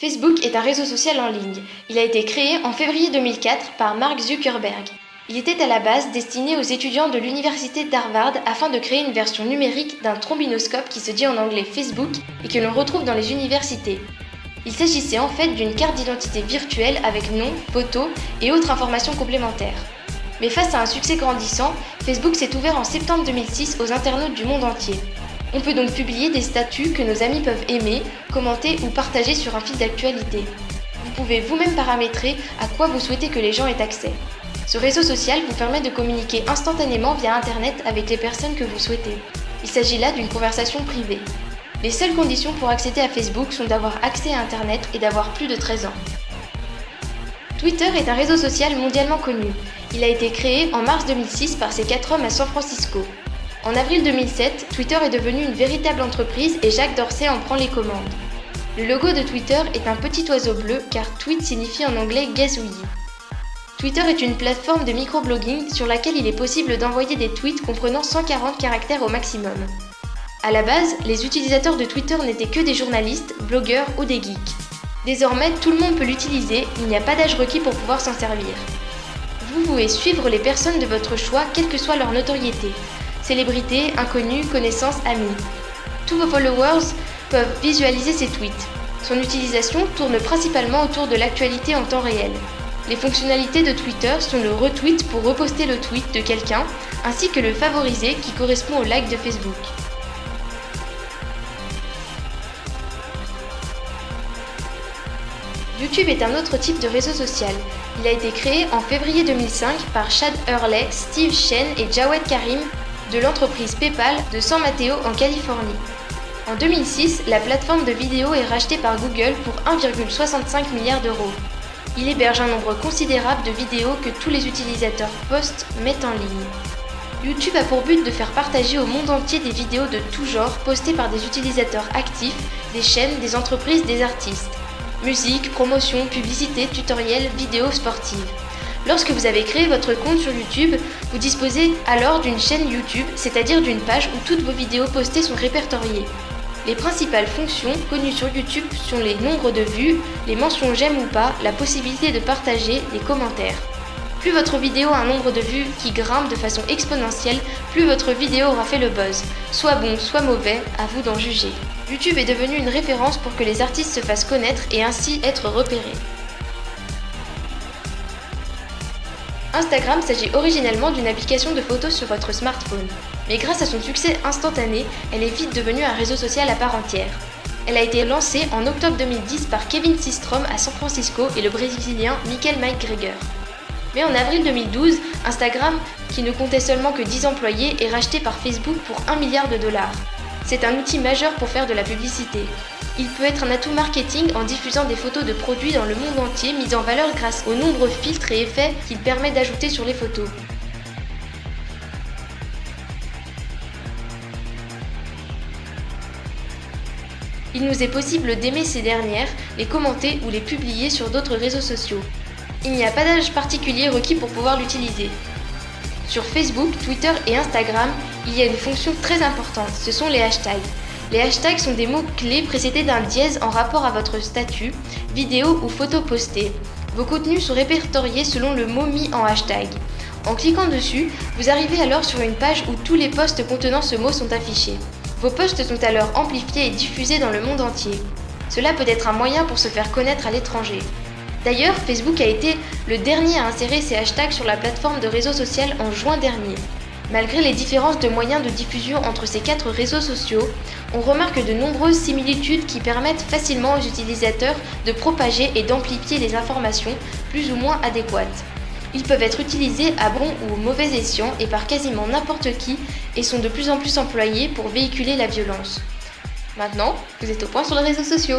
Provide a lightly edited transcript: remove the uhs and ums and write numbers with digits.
Facebook est un réseau social en ligne. Il a été créé en février 2004 par Mark Zuckerberg. Il était à la base destiné aux étudiants de l'université d'Harvard afin de créer une version numérique d'un trombinoscope qui se dit en anglais Facebook et que l'on retrouve dans les universités. Il s'agissait en fait d'une carte d'identité virtuelle avec nom, photo et autres informations complémentaires. Mais face à un succès grandissant, Facebook s'est ouvert en septembre 2006 aux internautes du monde entier. On peut donc publier des statuts que nos amis peuvent aimer, commenter ou partager sur un fil d'actualité. Vous pouvez vous-même paramétrer à quoi vous souhaitez que les gens aient accès. Ce réseau social vous permet de communiquer instantanément via Internet avec les personnes que vous souhaitez. Il s'agit là d'une conversation privée. Les seules conditions pour accéder à Facebook sont d'avoir accès à Internet et d'avoir plus de 13 ans. Twitter est un réseau social mondialement connu. Il a été créé en mars 2006 par ces 4 hommes à San Francisco. En avril 2007, Twitter est devenu une véritable entreprise et Jack Dorsey en prend les commandes. Le logo de Twitter est un petit oiseau bleu car tweet signifie en anglais gazouiller. Twitter est une plateforme de microblogging sur laquelle il est possible d'envoyer des tweets comprenant 140 caractères au maximum. À la base, les utilisateurs de Twitter n'étaient que des journalistes, blogueurs ou des geeks. Désormais, tout le monde peut l'utiliser, il n'y a pas d'âge requis pour pouvoir s'en servir. Vous pouvez suivre les personnes de votre choix quelle que soit leur notoriété. Célébrités, inconnus, connaissances, amis. Tous vos followers peuvent visualiser ces tweets. Son utilisation tourne principalement autour de l'actualité en temps réel. Les fonctionnalités de Twitter sont le retweet pour reposter le tweet de quelqu'un, ainsi que le favoriser qui correspond au like de Facebook. YouTube est un autre type de réseau social. Il a été créé en février 2005 par Chad Hurley, Steve Chen et Jawed Karim de l'entreprise PayPal de San Mateo en Californie. En 2006, la plateforme de vidéo est rachetée par Google pour 1,65 milliard d'euros. Il héberge un nombre considérable de vidéos que tous les utilisateurs mettent en ligne. YouTube a pour but de faire partager au monde entier des vidéos de tout genre postées par des utilisateurs actifs, des chaînes, des entreprises, des artistes. Musique, promotion, publicité, tutoriels, vidéos sportives. Lorsque vous avez créé votre compte sur YouTube, vous disposez alors d'une chaîne YouTube, c'est-à-dire d'une page où toutes vos vidéos postées sont répertoriées. Les principales fonctions connues sur YouTube sont les nombres de vues, les mentions j'aime ou pas, la possibilité de partager, les commentaires. Plus votre vidéo a un nombre de vues qui grimpe de façon exponentielle, plus votre vidéo aura fait le buzz. Soit bon, soit mauvais, à vous d'en juger. YouTube est devenu une référence pour que les artistes se fassent connaître et ainsi être repérés. Instagram s'agit originellement d'une application de photos sur votre smartphone, mais grâce à son succès instantané, elle est vite devenue un réseau social à part entière. Elle a été lancée en octobre 2010 par Kevin Systrom à San Francisco et le Brésilien Michael McGregor. Mais en avril 2012, Instagram, qui ne comptait seulement que 10 employés, est racheté par Facebook pour 1 milliard de dollars. C'est un outil majeur pour faire de la publicité. Il peut être un atout marketing en diffusant des photos de produits dans le monde entier mis en valeur grâce aux nombreux filtres et effets qu'il permet d'ajouter sur les photos. Il nous est possible d'aimer ces dernières, les commenter ou les publier sur d'autres réseaux sociaux. Il n'y a pas d'âge particulier requis pour pouvoir l'utiliser. Sur Facebook, Twitter et Instagram, il y a une fonction très importante, ce sont les hashtags. Les hashtags sont des mots-clés précédés d'un dièse en rapport à votre statut, vidéo ou photo postée. Vos contenus sont répertoriés selon le mot mis en hashtag. En cliquant dessus, vous arrivez alors sur une page où tous les posts contenant ce mot sont affichés. Vos posts sont alors amplifiés et diffusés dans le monde entier. Cela peut être un moyen pour se faire connaître à l'étranger. D'ailleurs, Facebook a été le dernier à insérer ces hashtags sur la plateforme de réseau social en juin dernier. Malgré les différences de moyens de diffusion entre ces 4 réseaux sociaux, on remarque de nombreuses similitudes qui permettent facilement aux utilisateurs de propager et d'amplifier les informations plus ou moins adéquates. Ils peuvent être utilisés à bon ou au mauvais escient et par quasiment n'importe qui et sont de plus en plus employés pour véhiculer la violence. Maintenant, vous êtes au point sur les réseaux sociaux.